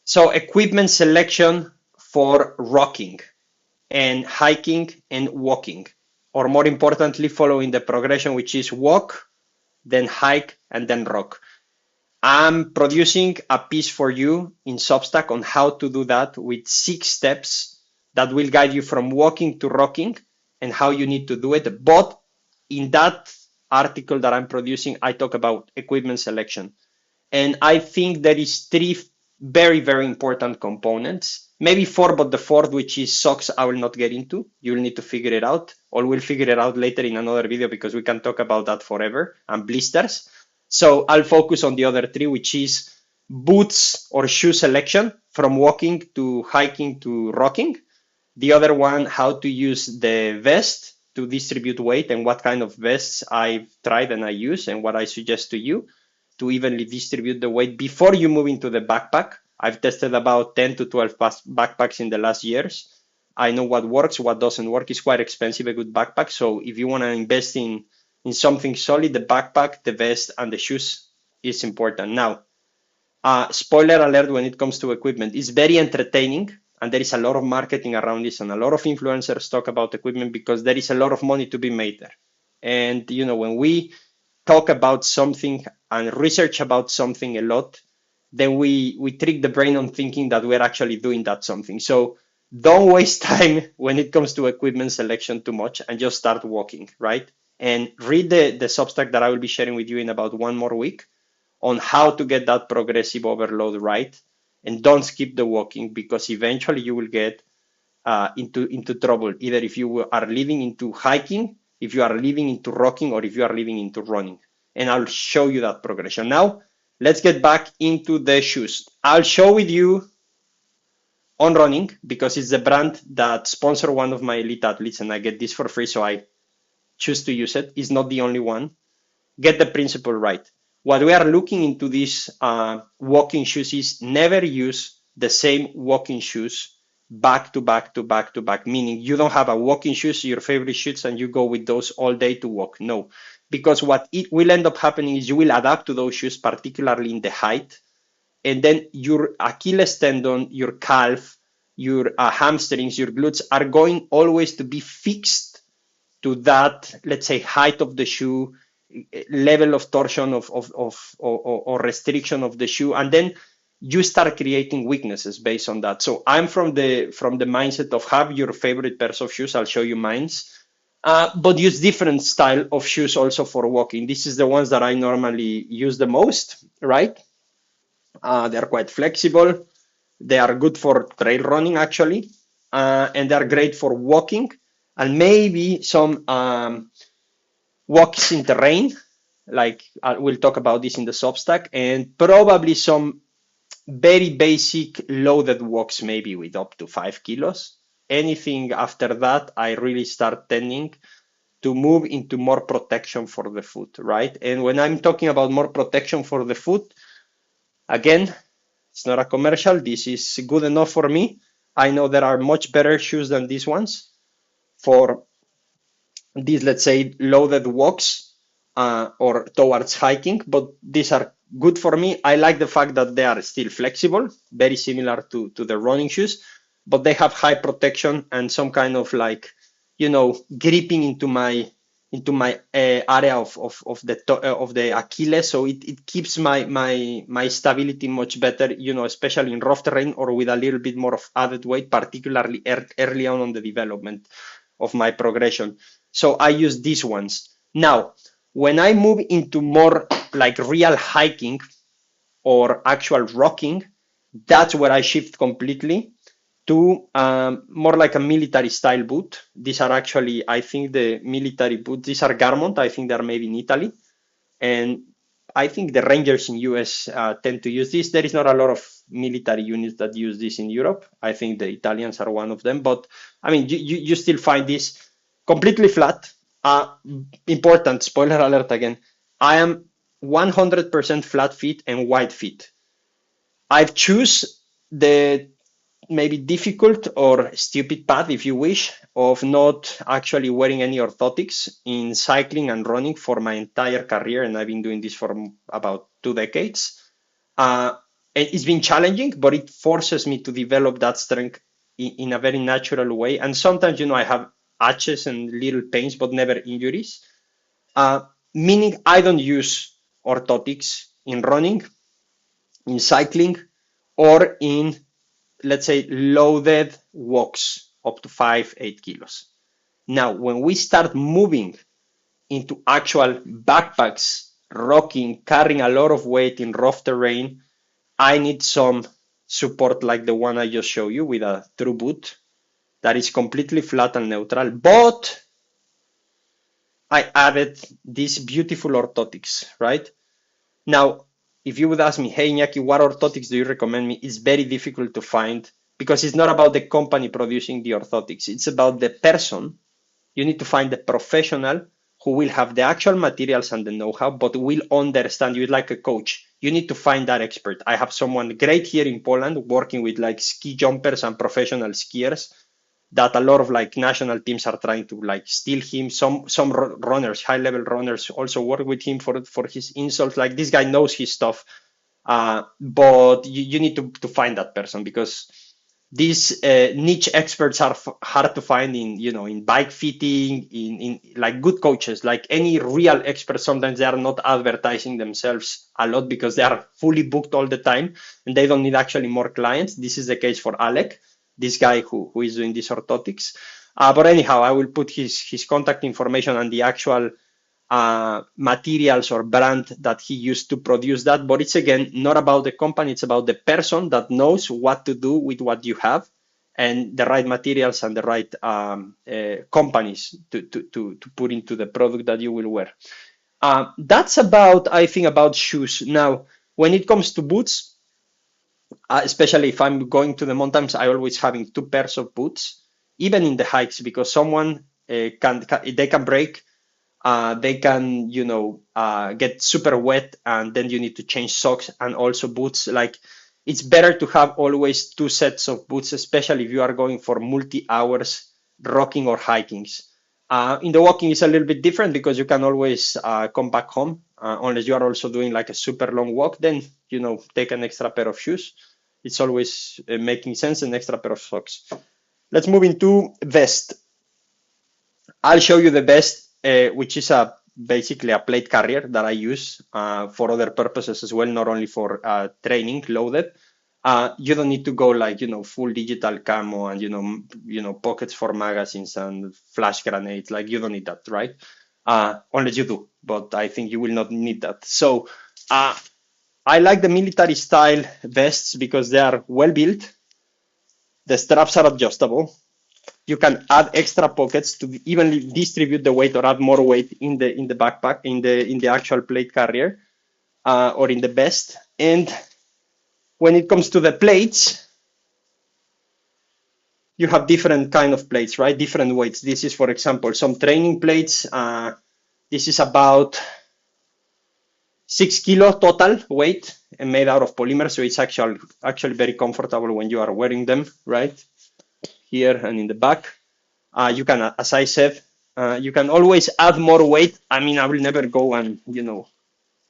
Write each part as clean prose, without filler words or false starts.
So equipment selection for rocking and hiking and walking, or more importantly, following the progression, which is walk, then hike, and then rock. I'm producing a piece for you in Substack on how to do that with 6 steps that will guide you from walking to rocking and how you need to do it. But in that article that I'm producing, I talk about equipment selection. And I think there is 3 very, very important components. Maybe 4, but the fourth, which is socks, I will not get into. You'll need to figure it out, or we'll figure it out later in another video because we can talk about that forever, and blisters. So I'll focus on the other 3, which is boots or shoe selection from walking to hiking to rocking. The other one, how to use the vest to distribute weight and what kind of vests I've tried and I use and what I suggest to you to evenly distribute the weight before you move into the backpack. I've tested about 10 to 12 backpacks in the last years. I know what works, what doesn't work. It's quite expensive, a good backpack. So if you want to invest in something solid, the backpack, the vest, and the shoes is important. Now, spoiler alert when it comes to equipment, it's very entertaining. And there is a lot of marketing around this, and a lot of influencers talk about equipment because there is a lot of money to be made there. And, you know, when we talk about something and research about something a lot, then we trick the brain on thinking that we're actually doing that something. So don't waste time when it comes to equipment selection too much and just start walking, right? And read the Substack that I will be sharing with you in about 1 more week on how to get that progressive overload right. And don't skip the walking because eventually you will get into trouble, either if you are living into hiking, if you are living into rocking, or if you are living into running. And I'll show you that progression. Now, let's get back into the shoes. I'll show with you On Running because it's the brand that sponsor one of my elite athletes, and I get this for free, so I choose to use it. It's not the only one. Get the principle right. What we are looking into these walking shoes is never use the same walking shoes back to back to back to back, meaning you don't have a walking shoes, your favorite shoes, and you go with those all day to walk. No, because what it will end up happening is you will adapt to those shoes, particularly in the height, and then your Achilles tendon, your calf, your hamstrings, your glutes are going always to be fixed to that, let's say, height of the shoe, level of torsion or restriction of the shoe, and then you start creating weaknesses based on that. So I'm from the mindset of have your favorite pairs of shoes. I'll show you mine's, but use different style of shoes also for walking. This is the ones that I normally use the most, right? They're quite flexible. They are good for trail running actually, and they're great for walking, and maybe some walks in terrain, like we'll talk about this in the Substack, and probably some very basic loaded walks, maybe with up to 5 kilos. Anything after that, I really start tending to move into more protection for the foot, right? And when I'm talking about more protection for the foot, again, it's not a commercial. This is good enough for me. I know there are much better shoes than these ones for these, let's say, loaded walks or towards hiking, but these are good for me. I like the fact that they are still flexible, very similar to the running shoes, but they have high protection and some kind of like, you know, gripping into my area of the Achilles, so it keeps my stability much better, you know, especially in rough terrain or with a little bit more of added weight, particularly early on the development of my progression. So I use these ones. Now, when I move into more like real hiking or actual rocking, that's where I shift completely to more like a military style boot. These are actually, I think, the military boots. These are Garmont. I think they're made in Italy. And I think the Rangers in US tend to use this. There is not a lot of military units that use this in Europe. I think the Italians are one of them. But I mean, you still find this completely flat. Important, spoiler alert again. I am 100% flat feet and wide feet. I've choose the maybe difficult or stupid path, if you wish, of not actually wearing any orthotics in cycling and running for my entire career, and I've been doing this for about 2 decades. it's been challenging, but it forces me to develop that strength in a very natural way. And sometimes, I have itches and little pains, but never injuries. Uh, Meaning I don't use orthotics in running, in cycling, or in, let's say, loaded walks up to 5-8 kilos. Now, when we start moving into actual backpacks, rocking, carrying a lot of weight in rough terrain, I need some support like the one I just showed you with a true boot that is completely flat and neutral, but I added these beautiful orthotics, right? Now, if you would ask me, hey, Iñaki, what orthotics do you recommend me? It's very difficult to find because it's not about the company producing the orthotics. It's about the person. You need to find the professional who will have the actual materials and the know-how, but will understand you like a coach. You need to find that expert. I have someone great here in Poland working with like ski jumpers and professional skiers that a lot of like national teams are trying to like steal him. Some runners, high level runners, also work with him for his insults. Like this guy knows his stuff, but you need to find that person because these niche experts are hard to find in bike fitting, in like good coaches, like any real expert. Sometimes they are not advertising themselves a lot because they are fully booked all the time and they don't need actually more clients. This is the case for Alec, this guy who is doing these orthotics. But anyhow, I will put his contact information and the actual materials or brand that he used to produce that. But it's again not about the company, it's about the person that knows what to do with what you have and the right materials and the right companies to put into the product that you will wear. That's about, I think, about shoes. Now, when it comes to boots, especially if I'm going to the mountains, I always having two pairs of boots, even in the hikes, because someone they can break, they can get super wet, and then you need to change socks and also boots. Like it's better to have always two sets of boots, especially if you are going for multi-hours rocking or hikings. In the walking, it's a little bit different because you can always come back home, unless you are also doing like a super long walk. Then take an extra pair of shoes. It's always making sense, an extra pair of socks. Let's move into vest. I'll show you the vest, which is basically a plate carrier that I use for other purposes as well, not only for training loaded. You don't need to go like full digital camo and pockets for magazines and flash grenades. Like you don't need that, right? Unless you do, but I think you will not need that. So I like the military style vests because they are well built. The straps are adjustable. You can add extra pockets to evenly distribute the weight or add more weight in the backpack, in the actual plate carrier, or in the vest. And when it comes to the plates, you have different kind of plates, right? Different weights. This is, for example, some training plates. This is about 6 kilo total weight and made out of polymer, so it's actually very comfortable when you are wearing them, right? Here and in the back. You can, as I said, you can always add more weight. I mean, I will never go and,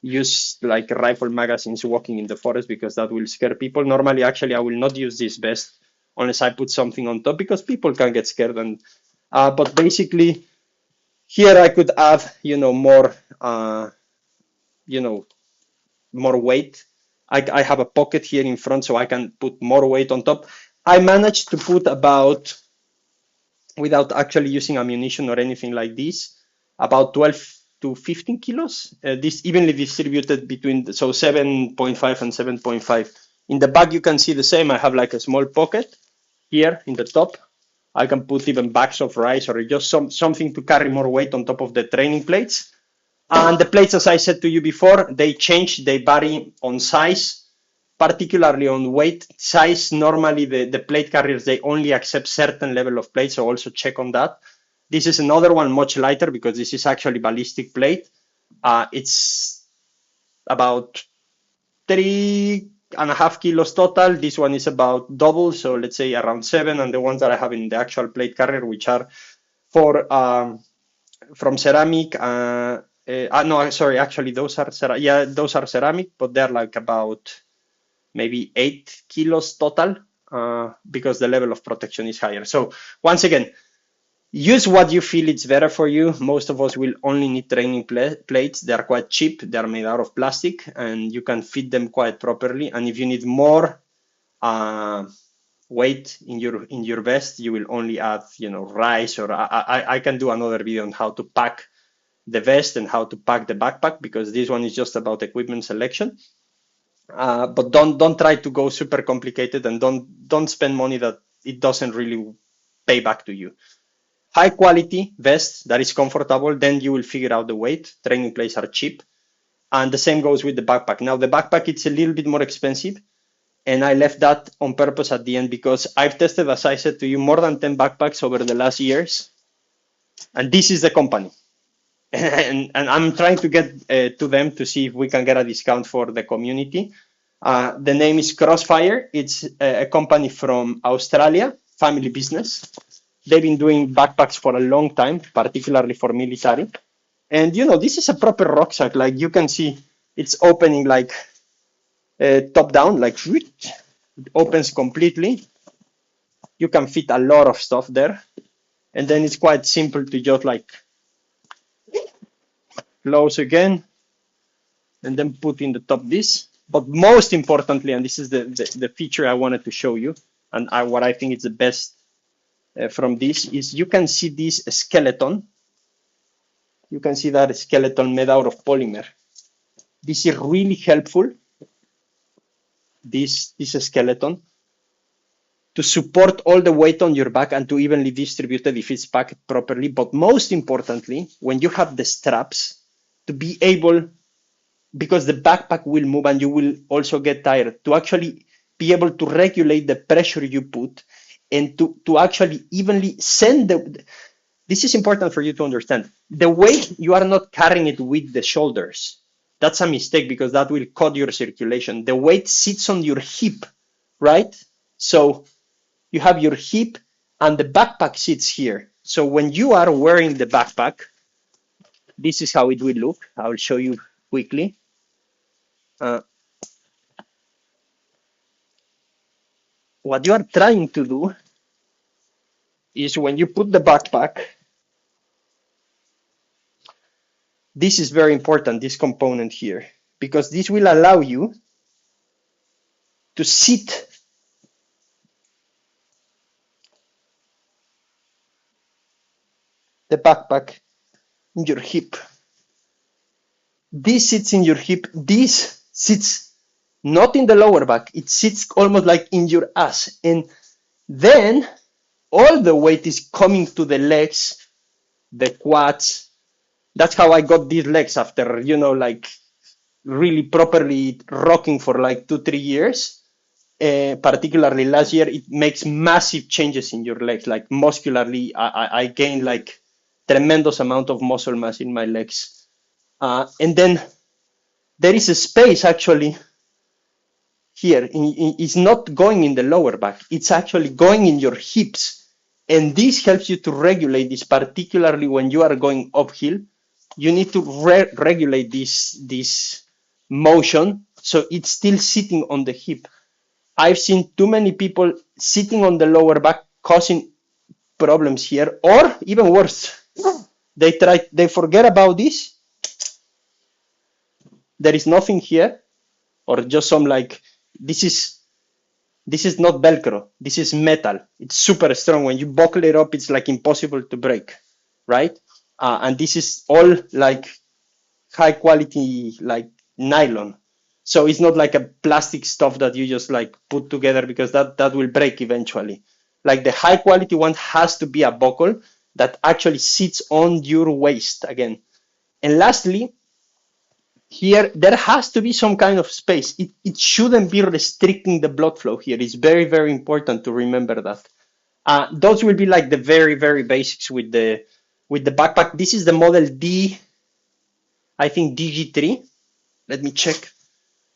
use like rifle magazines walking in the forest because that will scare people. Normally, actually, I will not use this vest unless I put something on top because people can get scared. And but basically, here I could add, more, more weight. I have a pocket here in front, so I can put more weight on top. I managed to put about, without actually using ammunition or anything like this, about 12 to 15 kilos. This evenly distributed between, so 7.5 and 7.5. In the back, you can see the same. I have like a small pocket here in the top. I can put even bags of rice or just something to carry more weight on top of the training plates. And the plates, as I said to you before, they change, they vary on size, particularly on weight. Size, normally the plate carriers, they only accept certain level of plates, so also check on that. This is another one much lighter because this is actually ballistic plate. It's about 3.5 kilos total. This one is about double, so let's say around 7. And the ones that I have in the actual plate carrier, which are from ceramic, no, sorry, actually those are ceramic, but they're like about maybe 8 kilos total, because the level of protection is higher. So once again, use what you feel it's better for you. Most of us will only need training plates. They are quite cheap. They are made out of plastic, and you can fit them quite properly. And if you need more weight in your vest, you will only add, rice, or I can do another video on how to pack the vest and how to pack the backpack, because this one is just about equipment selection. But don't try to go super complicated, and don't spend money that it doesn't really pay back to you. High quality vest that is comfortable, then you will figure out the weight. Training plates are cheap. And the same goes with the backpack. Now the backpack, it's a little bit more expensive, and I left that on purpose at the end because I've tested, as I said to you, more than 10 backpacks over the last years. And this is the company. And I'm trying to get to them to see if we can get a discount for the community. The name is Crossfire. It's a company from Australia, family business. They've been doing backpacks for a long time, particularly for military. And this is a proper rucksack. Like you can see, it's opening like top down, like it opens completely. You can fit a lot of stuff there. And then it's quite simple to just like close again, and then put in the top this. But most importantly, and this is the feature I wanted to show you, and what I think is the best from this, is you can see this skeleton. You can see that skeleton made out of polymer. This is really helpful, this skeleton, to support all the weight on your back and to evenly distribute it if it's packed properly. But most importantly, when you have the straps, to be able, because the backpack will move and you will also get tired, to actually be able to regulate the pressure you put and to actually evenly send this is important for you to understand. The weight, you are not carrying it with the shoulders. That's a mistake because that will cut your circulation. The weight sits on your hip, right? So you have your hip and the backpack sits here. So when you are wearing the backpack, this is how it will look. I will show you quickly. What you are trying to do is when you put the backpack, this is very important, this component here, because this will allow you to sit the backpack in your hip. This sits in your hip. This sits not in the lower back. It sits almost like in your ass. And then all the weight is coming to the legs, the quads. That's how I got these legs after, like really properly rocking for like 2-3 years. Particularly last year, it makes massive changes in your legs. Like muscularly, I gained like tremendous amount of muscle mass in my legs. And then there is a space actually here. It's not going in the lower back. It's actually going in your hips. And this helps you to regulate this, particularly when you are going uphill. You need to regulate this motion so it's still sitting on the hip. I've seen too many people sitting on the lower back causing problems here, or even worse, they forget about this. There is nothing here, or just some like, this is not Velcro, this is metal. It's super strong. When you buckle it up, it's like impossible to break, right? And this is all like high quality, like nylon. So it's not like a plastic stuff that you just like put together, because that will break eventually. Like the high quality one has to be a buckle that actually sits on your waist again. And lastly, here, there has to be some kind of space. It shouldn't be restricting the blood flow here. It's very, very important to remember that. Those will be like the very, very basics with the backpack. This is the model I think DG3. Let me check.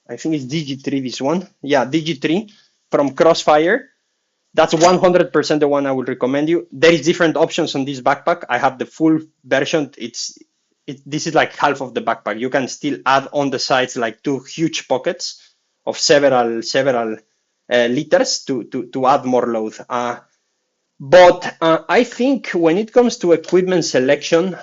I think it's DG3, this one. Yeah, DG3 from Crossfire. That's 100% the one I would recommend you. There is different options on this backpack. I have the full version. This is like half of the backpack. You can still add on the sides like 2 huge pockets, of several liters to add more load. But I think when it comes to equipment selection,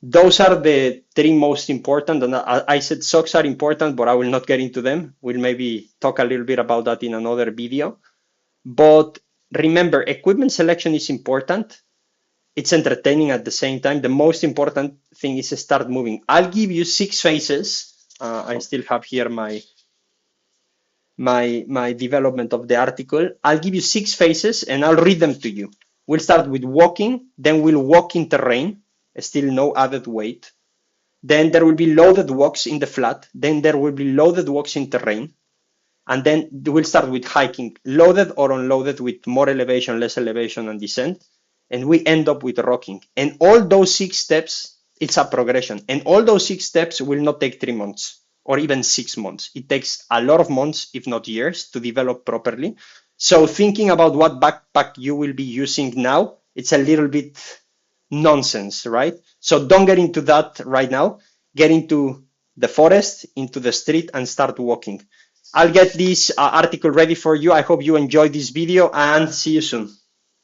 those are the three most important. And I said socks are important, but I will not get into them. We'll maybe talk a little bit about that in another video. But remember, equipment selection is important. It's entertaining at the same time. The most important thing is to start moving. I'll give you 6 phases. I still have here my development of the article. I'll give you 6 phases and I'll read them to you. We'll start with walking, then we'll walk in terrain, still no added weight. Then there will be loaded walks in the flat. Then there will be loaded walks in terrain. And then we'll start with hiking, loaded or unloaded with more elevation, less elevation, and descent. And we end up with rocking. And all those 6 steps, it's a progression. And all those 6 steps will not take 3 months or even 6 months. It takes a lot of months, if not years, to develop properly. So thinking about what backpack you will be using now, it's a little bit nonsense, right? So don't get into that right now. Get into the forest, into the street, and start walking. I'll get this article ready for you. I hope you enjoyed this video and see you soon.